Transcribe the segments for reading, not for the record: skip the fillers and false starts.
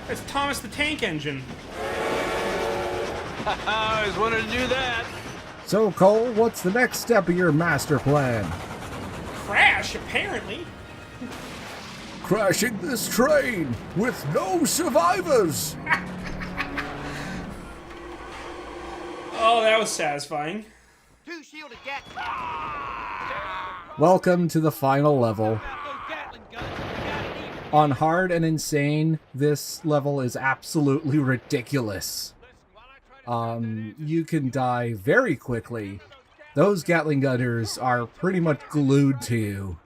It's Thomas the Tank Engine. I always wanted to do that. So, Cole, what's the next step of your master plan? Crash, apparently. Crashing this train with no survivors! Oh, that was satisfying. Two shielded gat. Welcome to the final level. On hard and insane, this level is absolutely ridiculous. You can die very quickly. Those Gatling gunners are pretty much glued to you.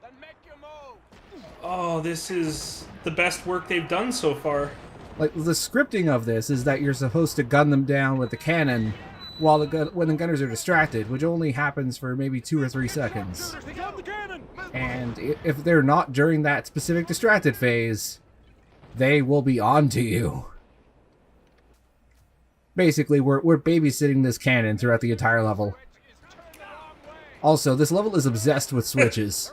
Oh, this is the best work they've done so far. Like, the scripting of this is that you're supposed to gun them down with the cannon while when the gunners are distracted, which only happens for maybe 2 or 3 seconds. And if they're not during that specific distracted phase, they will be on to you. Basically, we're babysitting this cannon throughout the entire level. Also, this level is obsessed with switches.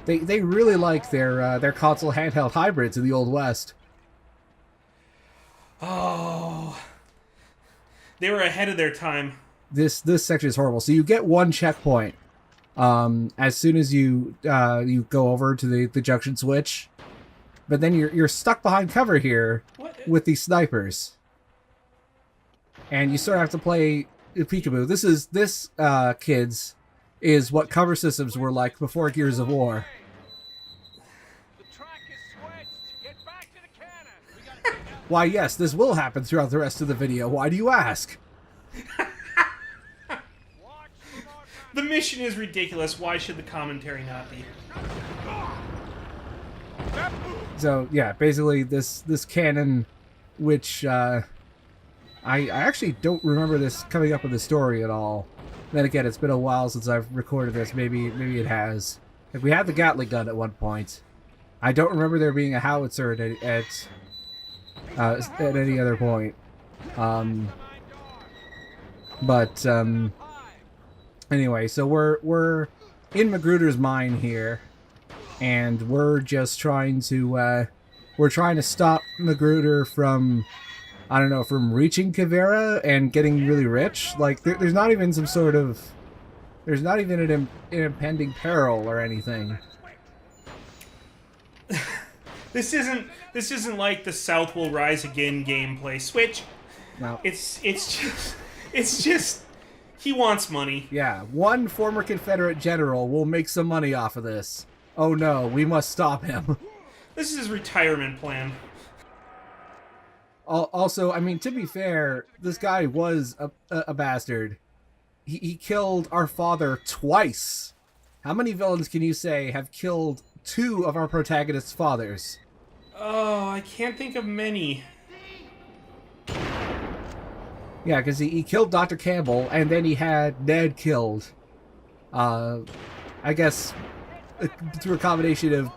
They really like their console handheld hybrids in the Old West. Oh, they were ahead of their time. This section is horrible. So you get one checkpoint as soon as you go over to the junction switch, but then you're stuck behind cover here with these snipers, and you sort of have to play peekaboo. This kids is what cover systems were like before Gears of War. Why, yes, this will happen throughout the rest of the video. Why do you ask? The mission is ridiculous. Why should the commentary not be? So, yeah, basically this cannon, which I actually don't remember this coming up in the story at all. Then again, it's been a while since I've recorded this. Maybe it has. Like, we had the Gatling gun at one point. I don't remember there being a howitzer at any other point. Anyway, so we're in Magruder's mine here, and we're just trying to stop Magruder from, I don't know, from reaching Kavera and getting really rich. Like, there's not even an impending peril or anything. This isn't like the South Will Rise Again gameplay. Switch. No. It's just he wants money. Yeah, one former Confederate general will make some money off of this. Oh no, we must stop him. This is his retirement plan. Also, I mean, to be fair, this guy was a bastard. He killed our father twice. How many villains can you say have killed 2 of our protagonist's fathers? Oh, I can't think of many. Yeah, because he killed Dr. Campbell, and then he had Ned killed. I guess through a combination of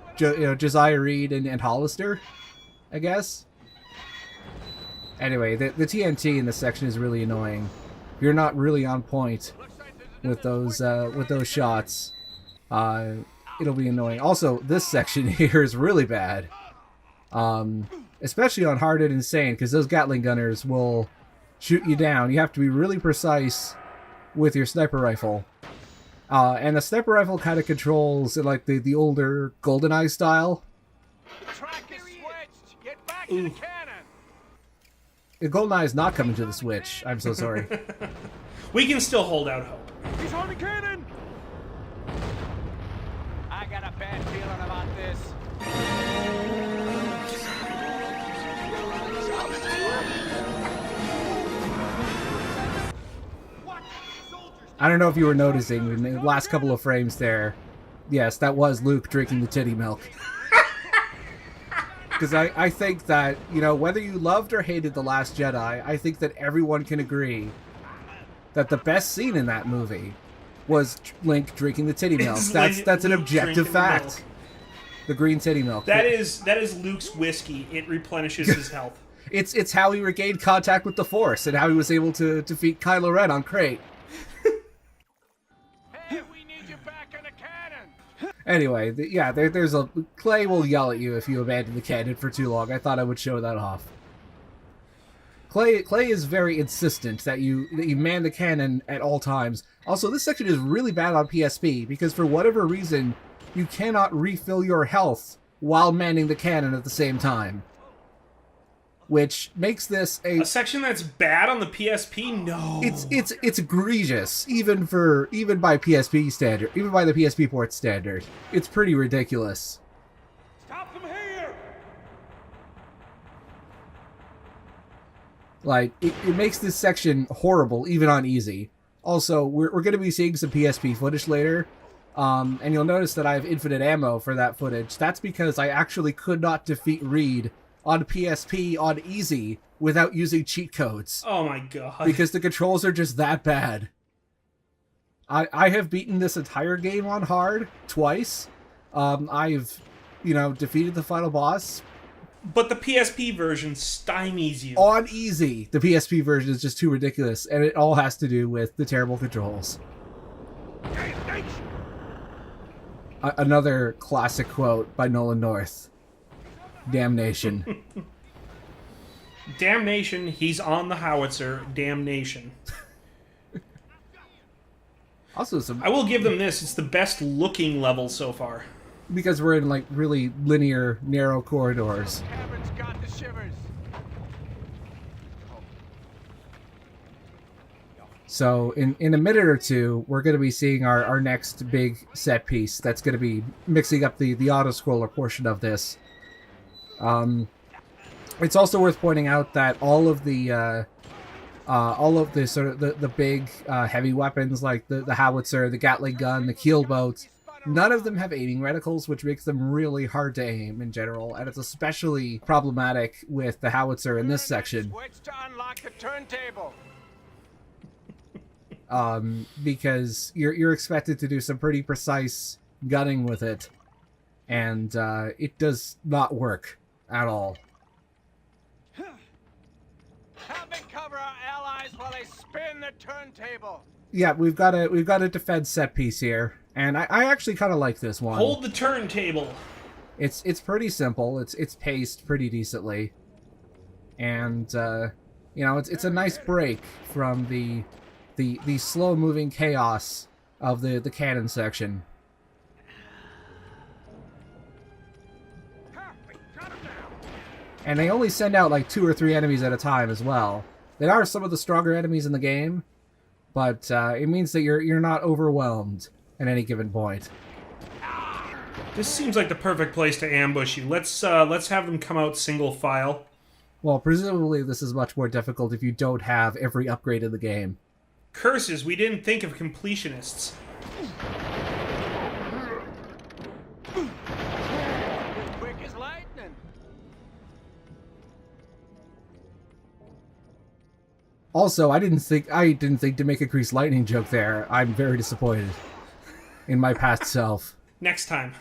Josiah Reed and Hollister, I guess. Anyway, the TNT in this section is really annoying. If you're not really on point with those shots, it'll be annoying. Also, this section here is really bad. Especially on hard and insane, because those Gatling gunners will shoot you down. You have to be really precise with your sniper rifle. And the sniper rifle kind of controls in like the older GoldenEye style. The track is switched. Get back to the cannon. GoldenEye is not coming to the Switch. I'm so sorry. We can still hold out hope. He's on the cannon. I got a bad feeling about this. I don't know if you were noticing in the last couple of frames there. Yes, that was Luke drinking the titty milk. Because I think that, whether you loved or hated The Last Jedi, I think that everyone can agree that the best scene in that movie was Link drinking the titty milk. That's an objective fact. The green titty milk. That is Luke's whiskey. It replenishes his health. It's how he regained contact with the Force and how he was able to defeat Kylo Ren on Crate. Hey, we need you back in the cannon. Anyway, there's a... Clay will yell at you if you abandon the cannon for too long. I thought I would show that off. Clay is very insistent that you man the cannon at all times. Also, this section is really bad on PSP, because for whatever reason, you cannot refill your health while manning the cannon at the same time. Which makes this a section that's bad on the PSP? No. It's egregious, even by PSP standard, even by the PSP port standard. It's pretty ridiculous. Stop them here! Like, it makes this section horrible, even on easy. Also, we're going to be seeing some PSP footage later, and you'll notice that I have infinite ammo for that footage. That's because I actually could not defeat Reed on PSP on easy without using cheat codes. Oh my god. Because the controls are just that bad. I have beaten this entire game on hard twice. I've, defeated the final boss. But the PSP version stymies you. On easy. The PSP version is just too ridiculous, and it all has to do with the terrible controls. Another classic quote by Nolan North. Damnation. Damnation, he's on the howitzer. Damnation. Also, I will give them this, it's the best looking level so far. Because we're in, like, really linear, narrow corridors. Cameron's got the shivers. So, in a minute or two, we're going to be seeing our next big set piece that's going to be mixing up the auto-scroller portion of this. It's also worth pointing out that all of the sort of the big heavy weapons like the howitzer, the Gatling gun, the keelboat, none of them have aiming reticles, which makes them really hard to aim in general, and it's especially problematic with the howitzer in this section. Switch to unlock the turntable. Because you're expected to do some pretty precise gunning with it, and it does not work at all. Help me cover our allies while they spin the turntable. Yeah, we've got a defense set piece here, and I actually kind of like this one. Hold the turntable. It's pretty simple. It's paced pretty decently, and it's a nice break from the slow moving chaos of the cannon section. And they only send out like 2 or 3 enemies at a time as well. They are some of the stronger enemies in the game, but it means that you're not overwhelmed at any given point. This seems like the perfect place to ambush you. Let's have them come out single file. Well, presumably this is much more difficult if you don't have every upgrade in the game. Curses, we didn't think of completionists. Quick as lightning. Also, I didn't think to make a Grease Lightning joke there. I'm very disappointed in my past self. Next time.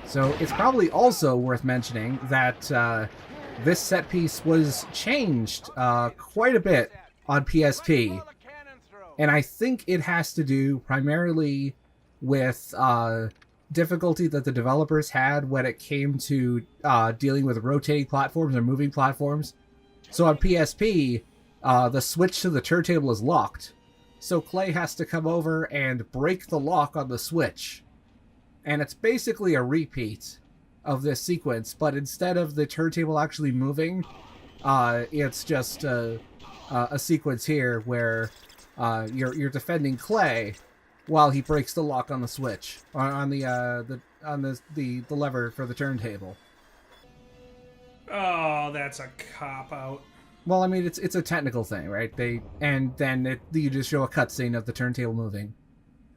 So it's probably also worth mentioning that this set piece was changed quite a bit on PSP. And I think it has to do primarily with difficulty that the developers had when it came to dealing with rotating platforms or moving platforms. So on PSP, the switch to the turntable is locked. So Clay has to come over and break the lock on the switch. And it's basically a repeat of this sequence, but instead of the turntable actually moving, it's just a sequence here where you're defending Clay while he breaks the lock on the switch on the lever for the turntable. Oh, that's a cop out. Well, I mean, it's a technical thing, right? You just show a cutscene of the turntable moving.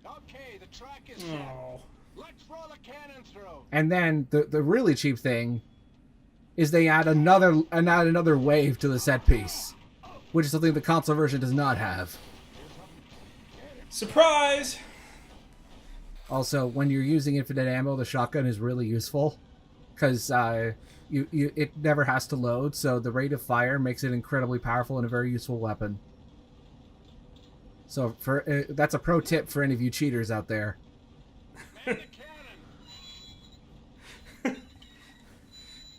Okay, the track is set. Oh. Let's roll a cannon through. And then the really cheap thing is they add another wave to the set piece, which is something the console version does not have. Surprise! Also, when you're using infinite ammo, the shotgun is really useful because it never has to load, so the rate of fire makes it incredibly powerful and a very useful weapon. So for that's a pro tip for any of you cheaters out there.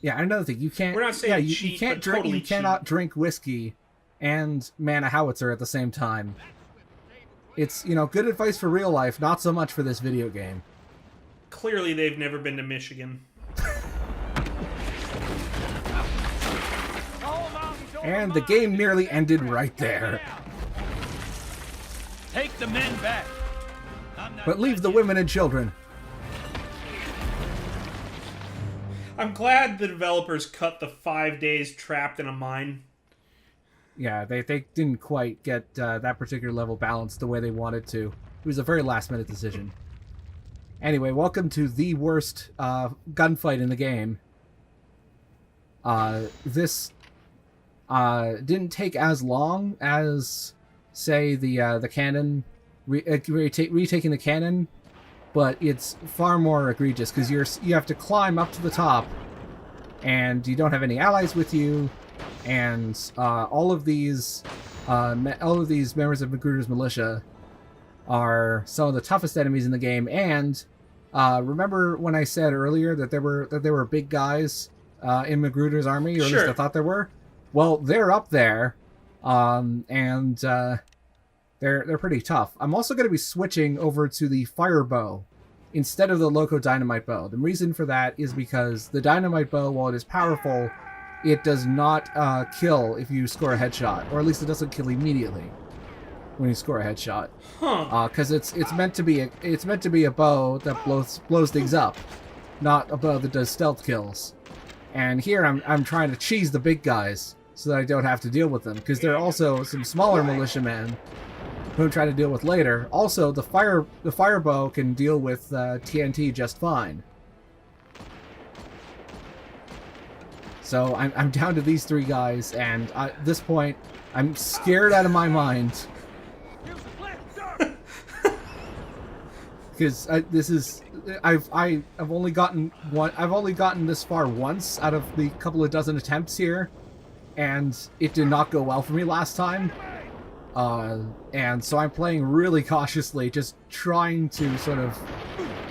Yeah, another thing, you can't. We're not saying yeah, cheat, you can't but drink. totally You cannot drink whiskey and man a howitzer at the same time. It's, you know, good advice for real life, not so much for this video game. Clearly, they've never been to Michigan. And the game nearly ended right there. Take the men back. But leave the women and children. I'm glad the developers cut the 5 days trapped in a mine. Yeah, they didn't quite get that particular level balanced the way they wanted to. It was a very last-minute decision. Anyway, welcome to the worst gunfight in the game. This didn't take as long as, say, the cannon, retaking the cannon, but it's far more egregious because you have to climb up to the top, and you don't have any allies with you, and all of these members of Magruder's militia are some of the toughest enemies in the game. And remember when I said earlier that there were big guys in Magruder's army, or at least I thought there were? Well, they're up there, and they're pretty tough. I'm also going to be switching over to the fire bow instead of the loco dynamite bow. The reason for that is because the dynamite bow, while it is powerful, it does not kill if you score a headshot, or at least it doesn't kill immediately when you score a headshot. Because it's meant to be a bow that blows things up, not a bow that does stealth kills. And here I'm trying to cheese the big guys so that I don't have to deal with them, because there are also some smaller militiamen who I'm trying to deal with later. Also, the fire bow can deal with TNT just fine. So I'm down to these three guys, and at this point, I'm scared out of my mind. Because I've only gotten this far once out of the couple of dozen attempts here, and it did not go well for me last time. And so I'm playing really cautiously, just trying to sort of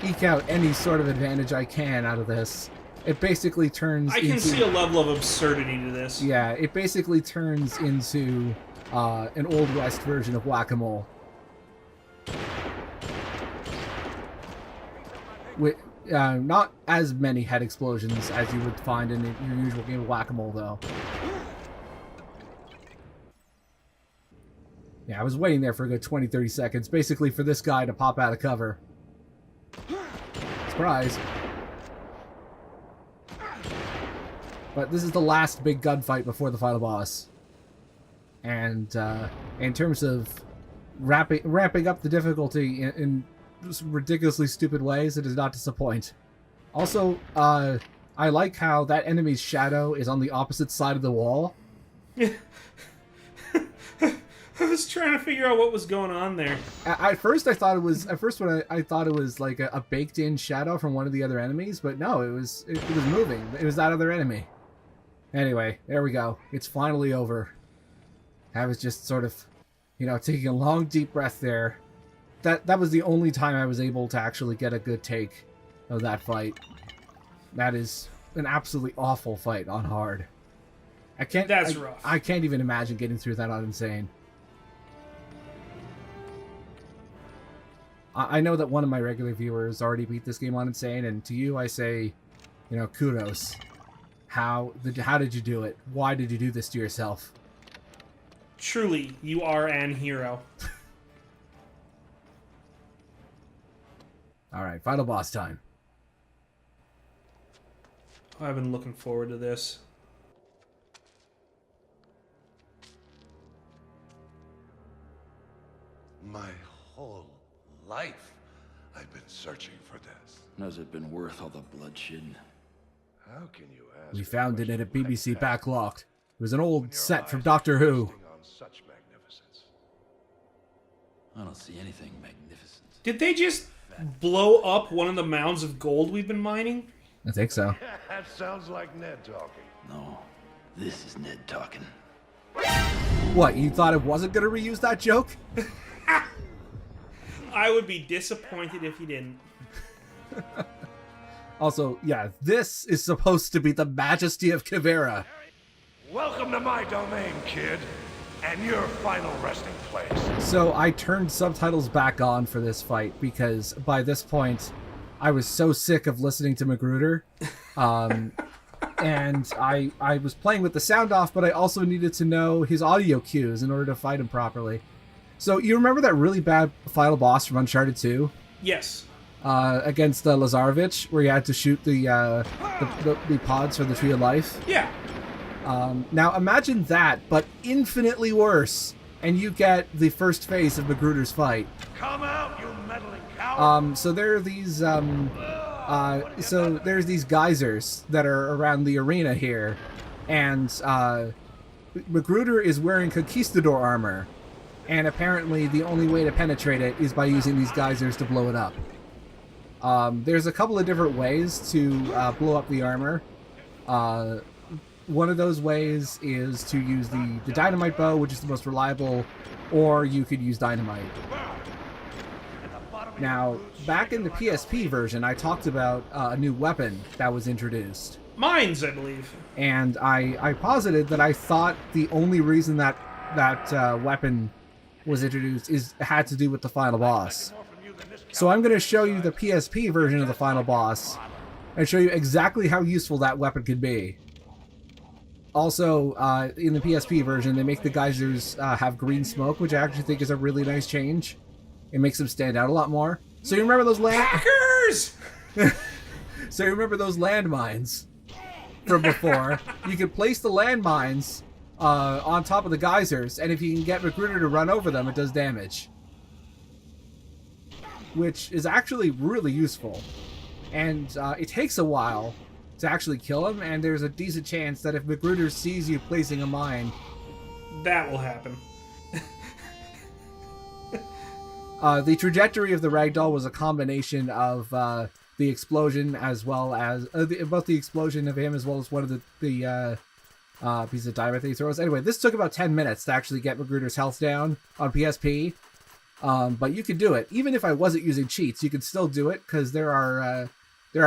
eke out any sort of advantage I can out of this. It basically turns into... I can see a level of absurdity to this. Yeah, it basically turns into an Old West version of Whack-A-Mole. With not as many head explosions as you would find in your usual game of Whack-A-Mole, though. Yeah, I was waiting there for a good 20-30 seconds, basically for this guy to pop out of cover. Surprise. But this is the last big gunfight before the final boss. And in terms of ramping up the difficulty in ridiculously stupid ways, it does not disappoint. Also, I like how that enemy's shadow is on the opposite side of the wall. I was trying to figure out what was going on there. At first, I thought it was like a baked-in shadow from one of the other enemies, but no, it was moving. It was that other enemy. Anyway, there we go. It's finally over. I was just sort of, you know, taking a long, deep breath there. That was the only time I was able to actually get a good take of that fight. That is an absolutely awful fight on hard. That's rough. I can't even imagine getting through that on Insane. I know that one of my regular viewers already beat this game on Insane, and to you I say, you know, kudos. How did you do it? Why did you do this to yourself? Truly, you are an hero. Alright, final boss time. I've been looking forward to this. My whole life, I've been searching for this. Has it been worth all the bloodshed? How can you ask? We found it at a BBC like that backlocked. It was an old when your set from eyes Doctor are Who. feasting on such magnificence? I don't see anything magnificent. Did they just blow up one of the mounds of gold we've been mining? I think so. That sounds like Ned talking. No, this is Ned talking. What, you thought it wasn't going to reuse that joke? I would be disappointed if he didn't. Also, yeah, this is supposed to be the majesty of Kivera. Welcome to my domain, kid. And your final resting place. So I turned subtitles back on for this fight because by this point I was so sick of listening to Magruder. And I was playing with the sound off, but I also needed to know his audio cues in order to fight him properly. So you remember that really bad final boss from Uncharted 2? Yes. Against Lazarevich, where you had to shoot the pods for the Tree of Life? Yeah. Now imagine that, but infinitely worse, and you get the first phase of Magruder's fight. Come out, you meddling coward! So there are these, so there's these geysers that are around the arena here, and, Magruder is wearing conquistador armor, and apparently the only way to penetrate it is by using these geysers to blow it up. There's a couple of different ways to, blow up the armor. One of those ways is to use the dynamite bow, which is the most reliable, or you could use dynamite. Now, back in the PSP version, I talked about a new weapon that was introduced. Mines, I believe. And I posited that I thought the only reason that weapon was introduced had to do with the final boss. So I'm going to show you the PSP version of the final boss, and show you exactly how useful that weapon could be. Also, in the PSP version, they make the geysers have green smoke, which I actually think is a really nice change. It makes them stand out a lot more. So you remember those Hackers! So you remember those landmines from before? You can place the landmines on top of the geysers, and if you can get Magruder to run over them, it does damage. Which is actually really useful. And it takes a while to actually kill him, and there's a decent chance that if Magruder sees you placing a mine, that will happen. The trajectory of the ragdoll was a combination of the explosion as well as both the explosion of him as well as one of the pieces of dynamite that he throws. Anyway, this took about 10 minutes to actually get Magruder's health down on PSP, but you could do it. Even if I wasn't using cheats, you could still do it because there are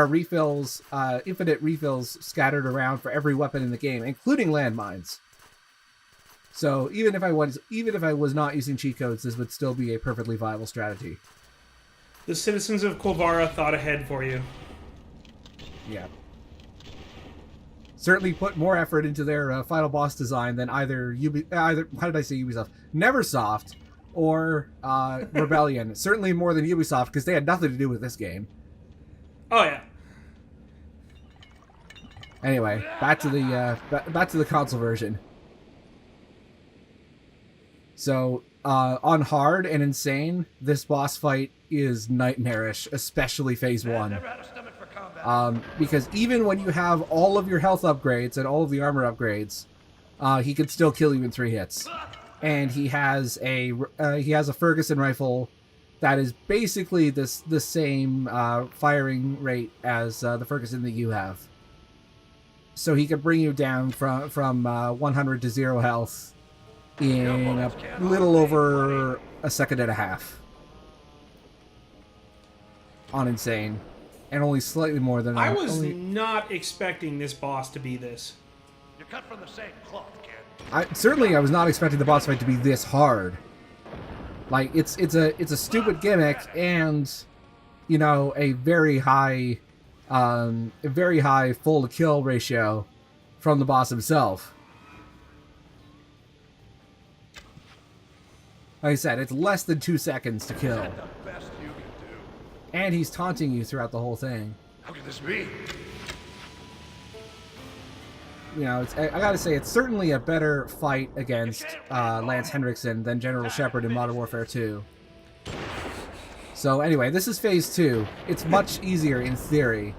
refills, infinite refills scattered around for every weapon in the game, including landmines. So even if I was not using cheat codes, this would still be a perfectly viable strategy. The citizens of Quilvara thought ahead for you. Yeah. Certainly put more effort into their final boss design than either how did I say Ubisoft? Neversoft or Rebellion. Certainly more than Ubisoft because they had nothing to do with this game. Oh yeah. Anyway, back to the console version. So, on hard and insane, this boss fight is nightmarish, especially phase 1. Because even when you have all of your health upgrades and all of the armor upgrades, he can still kill you in 3 hits. And he has a Ferguson rifle that is basically the same firing rate as the Ferguson that you have. So he can bring you down from 100 to 0 health in a little over a second and a half. On insane. And only slightly more than I was not expecting this boss to be this. You're cut from the same cloth, kid. I was not expecting the boss fight to be this hard. Like it's a stupid gimmick and you know a very high full to kill ratio from the boss himself. Like I said, it's less than 2 seconds to kill. The best you can do. And he's taunting you throughout the whole thing. How could this be? You know, I gotta say, it's certainly a better fight against Lance Henriksen than General Shepard in Modern Warfare 2. So anyway, this is phase 2. It's much easier in theory.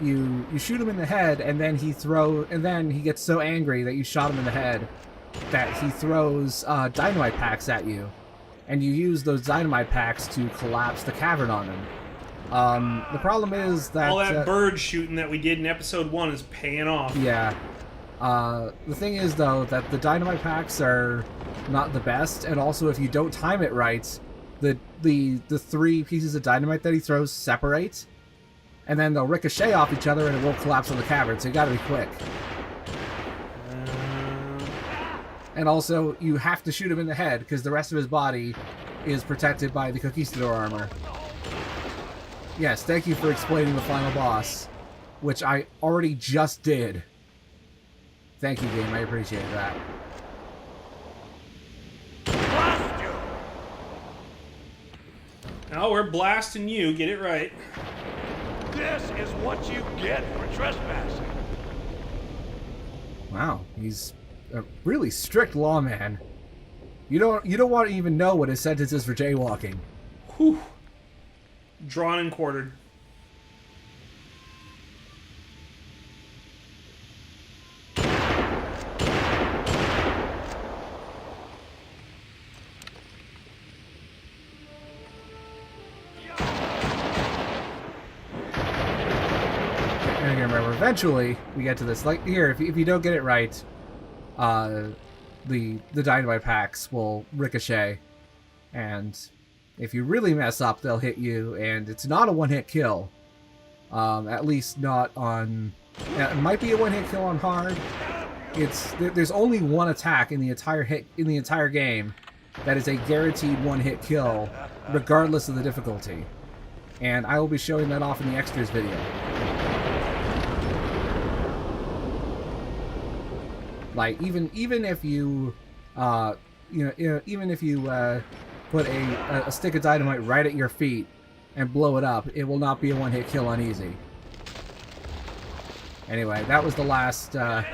You shoot him in the head, and then he gets so angry that you shot him in the head that he throws dynamite packs at you, and you use those dynamite packs to collapse the cavern on him. The problem is that all that bird shooting that we did in episode 1 is paying off. Yeah. The thing is, though, that the dynamite packs are not the best, and also if you don't time it right, the 3 pieces of dynamite that he throws separate, and then they'll ricochet off each other and it won't collapse on the cavern, so you gotta be quick. And also, you have to shoot him in the head, because the rest of his body is protected by the Conquistador armor. Yes, thank you for explaining the final boss, which I already just did. Thank you, game. I appreciate that. Blast you! Now we're blasting you. Get it right. This is what you get for trespassing. Wow, he's a really strict lawman. You don't want to even know what his sentence is for jaywalking. Whew. Drawn and quartered. And again, remember, eventually we get to this. Like here, if you don't get it right, the dynamite packs will ricochet, and if you really mess up, they'll hit you, and it's not a one-hit kill. At least not on. It might be a one-hit kill on hard. There's only one attack in the entire game that is a guaranteed one-hit kill, regardless of the difficulty. And I will be showing that off in the extras video. Like even if you even if you put a stick of dynamite right at your feet and blow it up, it will not be a one-hit kill on easy. Anyway, that was the last. Oh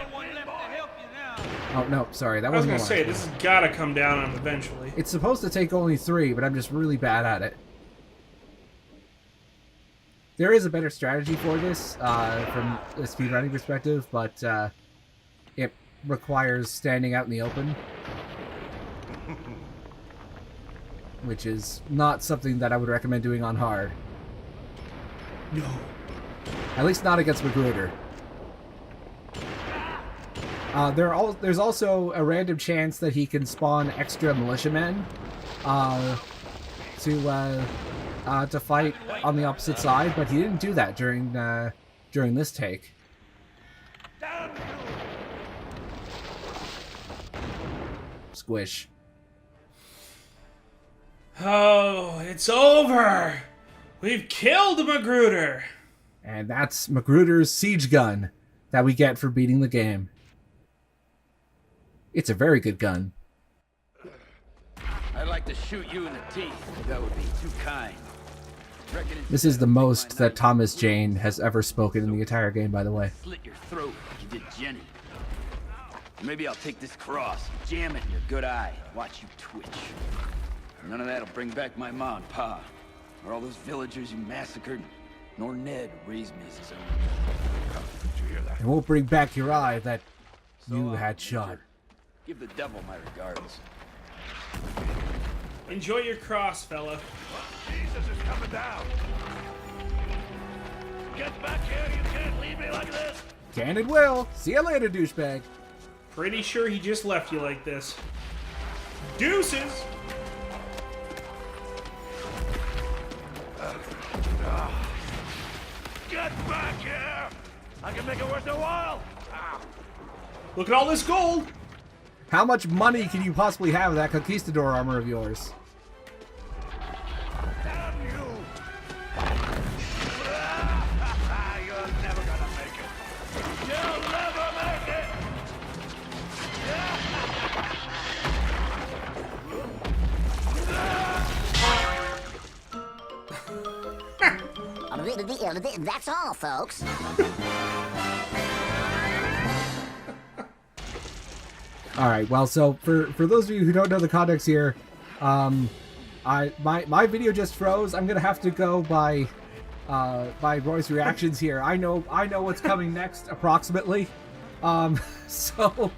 no, sorry, that wasn't. I was gonna say this has got to come down on him eventually. It's supposed to take only 3, but I'm just really bad at it. There is a better strategy for this from a speedrunning perspective, but it requires standing out in the open, which is not something that I would recommend doing on hard. No. At least not against Magruder. There's also a random chance that he can spawn extra militiamen to fight on the opposite side, but he didn't do that during this take. Squish. Oh, it's over! We've killed Magruder! And that's Magruder's siege gun that we get for beating the game. It's a very good gun. I'd like to shoot you in the teeth, but that would be too kind. This is the most that Thomas Jane has ever spoken in the entire game, by the way. Slit your throat like you did Jenny. Maybe I'll take this cross, jam it in your good eye, watch you twitch. None of that'll bring back my ma and pa, or all those villagers you massacred, nor Ned who raised me as his own. Did you hear that? It won't bring back your eye that you had shot. Give the devil my regards. Enjoy your cross, fella. Jesus is coming down. Get back here, you can't leave me like this. Can and will. See you later, douchebag. Pretty sure he just left you like this. Deuces! Get back here. I can make it worth your while. Look at all this gold! How much money can you possibly have with that Conquistador armor of yours? Damn you. You're never gonna make it. You'll never make it. That's all, folks. All right. Well, so for those of you who don't know the context here, my video just froze. I'm gonna have to go by Roy's reactions here. I know what's coming next approximately. So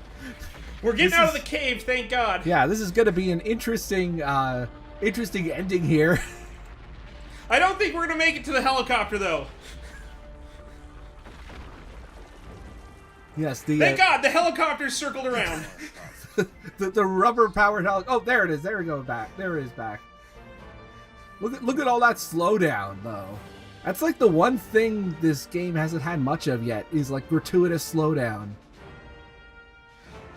We're getting out of the cave, thank God. yeah, this is gonna be an interesting ending here. I don't think we're gonna make it to the helicopter, though. Yes, the Thank God, the helicopter circled around. the rubber powered helicopter. Oh, there it is. There we go. Back. There it is. Back. Look at all that slowdown, though. That's like the one thing this game hasn't had much of yet, is like gratuitous slowdown.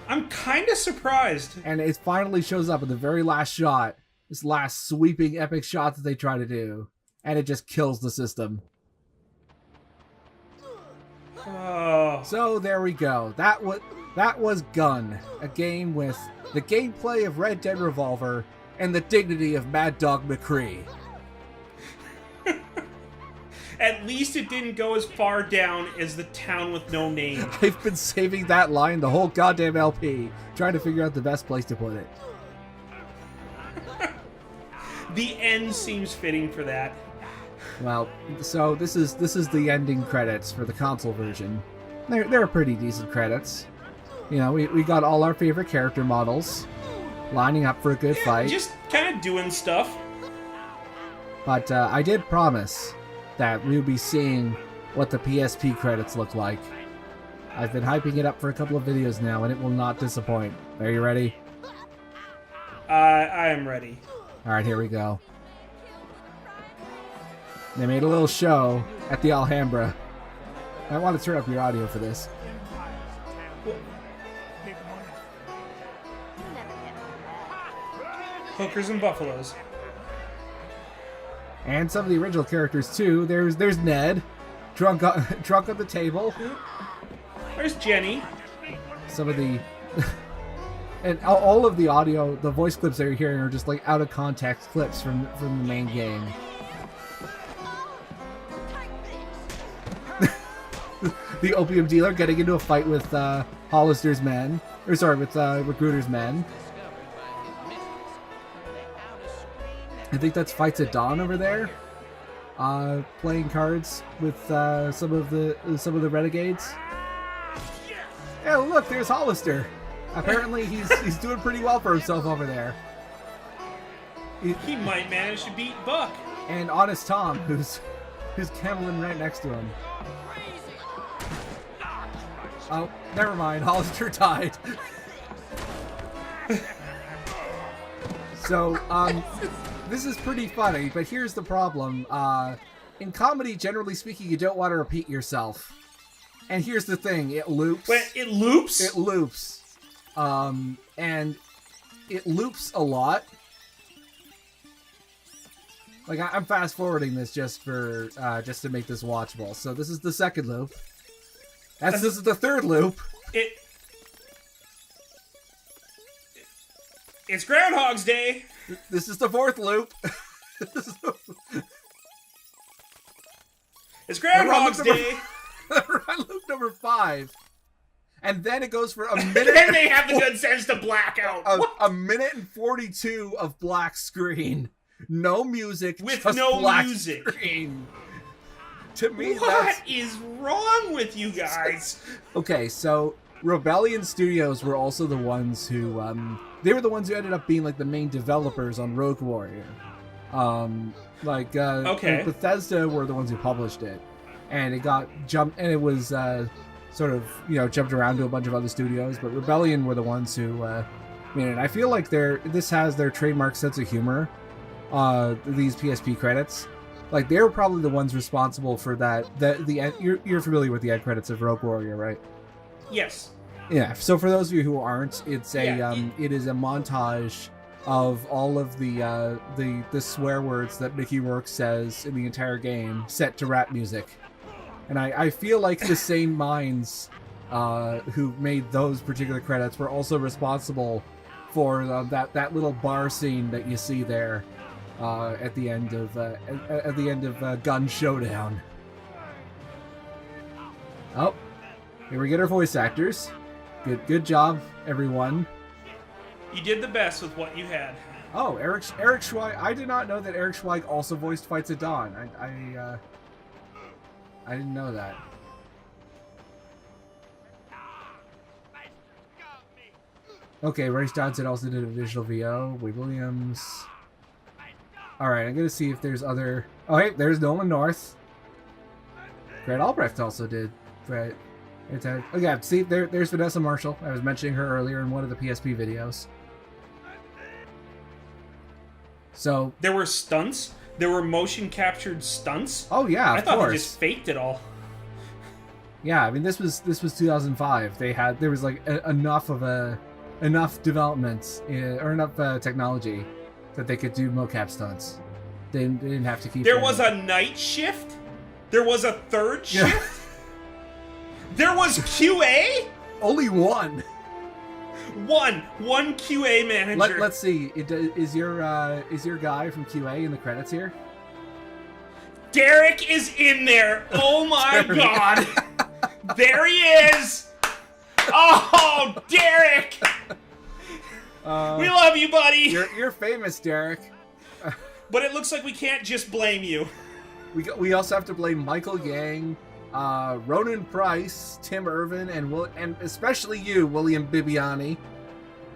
I'm kind of surprised. And it finally shows up in the very last shot. This last sweeping epic shot that they try to do. And it just kills the system. Oh. So there we go. That was Gun. A game with the gameplay of Red Dead Revolver and the dignity of Mad Dog McCree. At least it didn't go as far down as the town with no name. I've been saving that line the whole goddamn LP, trying to figure out the best place to put it. The end seems fitting for that. Well, so this is the ending credits for the console version. They're pretty decent credits. You know, we got all our favorite character models lining up for a good fight. Just kind of doing stuff. But I did promise that we'll be seeing what the PSP credits look like. I've been hyping it up for a couple of videos now, and it will not disappoint. Are you ready? I am ready. Alright, here we go. They made a little show at the Alhambra. I want to turn up your audio for this. Hookers and buffaloes. And some of the original characters too. There's Ned, drunk on the table. There's Jenny. Some of the and all of the audio, the voice clips that you're hearing are just like out of context clips from the main game. The opium dealer getting into a fight with Hollister's men, or sorry, with Recruiter's men. I think that's Fights at Dawn over there, playing cards with some of the renegades. Yeah, look, there's Hollister. Apparently, he's doing pretty well for himself over there. He might manage to beat Buck. And Honest Tom, who's cameling right next to him. Oh, never mind. Hollister died. So, this is pretty funny, but here's the problem. In comedy, generally speaking, you don't want to repeat yourself. And here's the thing, it loops. Wait, it loops? It loops. And it loops a lot. Like, I'm fast forwarding this just to make this watchable. So this is the second loop. This is the third loop. It's Groundhog's Day. This is the fourth loop. It's Groundhog's Day. We're on loop number 5. And then it goes for a minute. Then they have the good sense to black out. A minute and 42 of black screen. No music. With just no black music. Screen. To me, what is wrong with you guys? Okay, so Rebellion Studios were also the ones who, they were the ones who ended up being like the main developers on Rogue Warrior. Okay. Bethesda were the ones who published it, and it got jumped, and it was sort of jumped around to a bunch of other studios. But Rebellion were the ones who made it. I feel like this has their trademark sense of humor. These PSP credits. Like, they were probably the ones responsible for that. You're familiar with the end credits of Rogue Warrior, right? Yes. Yeah. So for those of you who aren't, it is a montage of all of the swear words that Mickey Rourke says in the entire game, set to rap music. And I feel like the same minds who made those particular credits were also responsible for that little bar scene that you see there. At the end of Gun Showdown. Oh, here we get our voice actors. Good job, everyone. You did the best with what you had. Oh, Eric Schweig. I did not know that Eric Schweig also voiced Fights at Dawn. I didn't know that. Okay, Race Johnson also did a visual VO. Wade Williams. Alright, I'm gonna see if there's other... Oh, hey, there's Nolan North. Grant Albrecht also did. Right. Oh yeah, see, there's Vanessa Marshall. I was mentioning her earlier in one of the PSP videos. So There were stunts? There were motion captured stunts? oh yeah, I of thought course. they just faked it all. Yeah, I mean this was 2005. There was like enough development or enough technology that they could do mocap stunts. They didn't have to keep. There was a night shift? There was a third shift? There was QA? only one. One QA manager. Let's see. Is your guy from QA in the credits here? Derek is in there. Oh my god. There he is. Oh, Derek. We love you, buddy. You're famous, Derek. But it looks like we can't just blame you. We also have to blame Michael Yang, Ronan Price, Tim Irvin, and especially you, William Bibiani.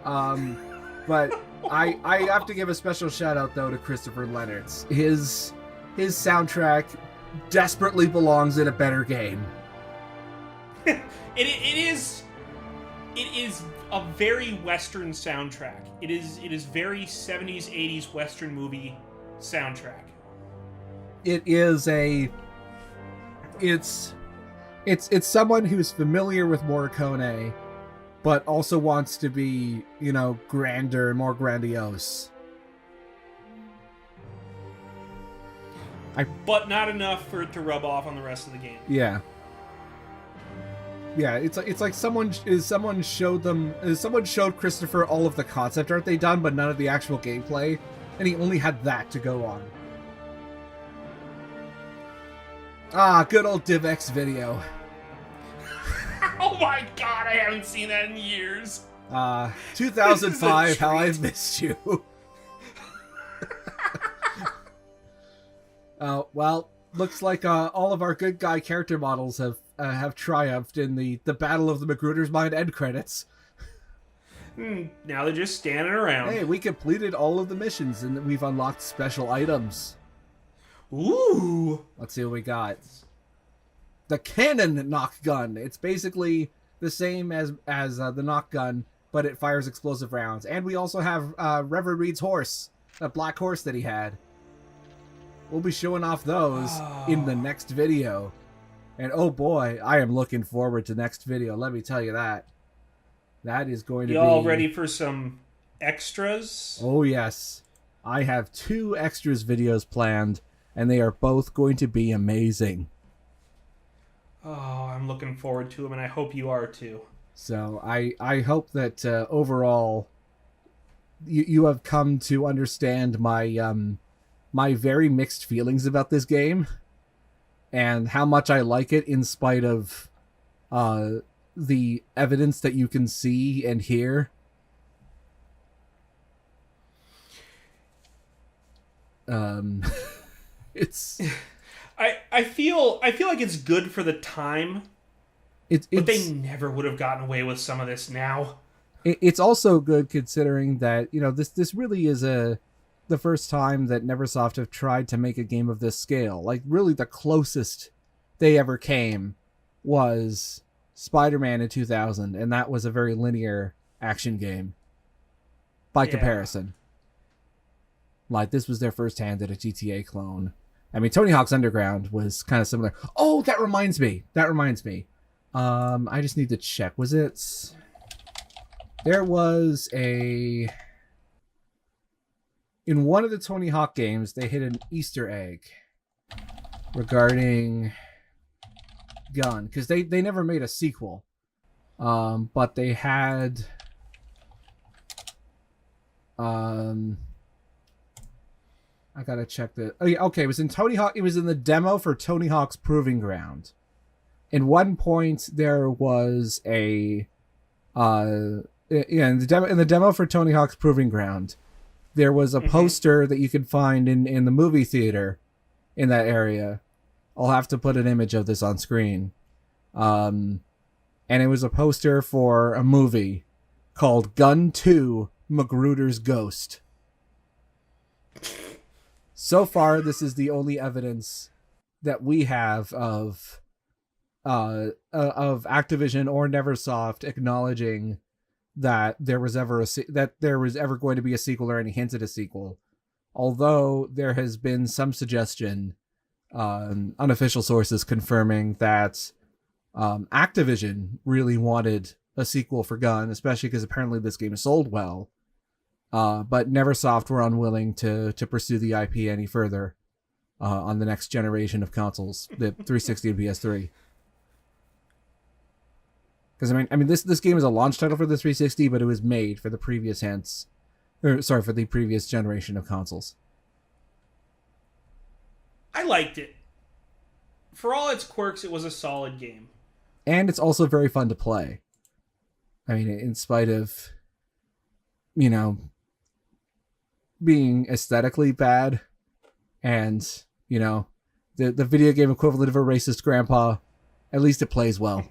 But I have to give a special shout out though to Christopher Leonard's. His soundtrack desperately belongs in a better game. It is a very Western soundtrack. It is very 70s, 80s Western movie soundtrack. It's someone who's familiar with Morricone, but also wants to be, grander and more grandiose. But not enough for it to rub off on the rest of the game. Yeah. Yeah, it's like someone showed Christopher all of the concept art they done, but none of the actual gameplay, and he only had that to go on. Ah, good old DivX video. Oh my god, I haven't seen that in years. 2005, how I've missed you. Well, looks like all of our good guy character models have triumphed in the Battle of the Magruder's Mind end credits. Now they're just standing around. Hey, we completed all of the missions and we've unlocked special items. Ooh! Let's see what we got. The cannon knock gun. It's basically the same as the knock gun, but it fires explosive rounds. And we also have Reverend Reed's horse, a black horse that he had. We'll be showing off those in the next video. And oh boy, I am looking forward to next video. Let me tell you that. That is going to be... Y'all ready for some extras? Oh yes. I have 2 extras videos planned, and they are both going to be amazing. Oh, I'm looking forward to them, and I hope you are too. So I hope that overall you have come to understand my my very mixed feelings about this game and how much I like it in spite of the evidence that you can see and hear. It's I feel like it's good for the time, but they never would have gotten away with some of this now. It's also good considering that, this really is the first time that Neversoft have tried to make a game of this scale. Like, really the closest they ever came was Spider-Man in 2000, and that was a very linear action game by comparison. Like, this was their first hand at a GTA clone. I mean, Tony Hawk's Underground was kind of similar. Oh, that reminds me. I just need to check. Was it... There was a... In one of the Tony Hawk games, they hit an Easter egg regarding Gun. Because they never made a sequel. But they had... I gotta check the... Oh, yeah, okay, it was in Tony Hawk... It was in the demo for Tony Hawk's Proving Ground. In one point, there was a... in the demo for Tony Hawk's Proving Ground, there was a poster that you could find in the movie theater in that area. I'll have to put an image of this on screen. And it was a poster for a movie called Gun 2: Magruder's Ghost. So far, this is the only evidence that we have of of Activision or Neversoft acknowledging that there was ever going to be a sequel or any hint at a sequel. Although there has been some suggestion, unofficial sources confirming that Activision really wanted a sequel for Gun, especially because apparently this game sold well. But Neversoft were unwilling to pursue the IP any further on the next generation of consoles, the 360 and PS3. Because I mean, this game is a launch title for the 360, but it was made for the previous for the previous generation of consoles. I liked it. For all its quirks, it was a solid game. And it's also very fun to play. I mean, in spite of, you know, being aesthetically bad and, you know, the video game equivalent of a racist grandpa, at least it plays well.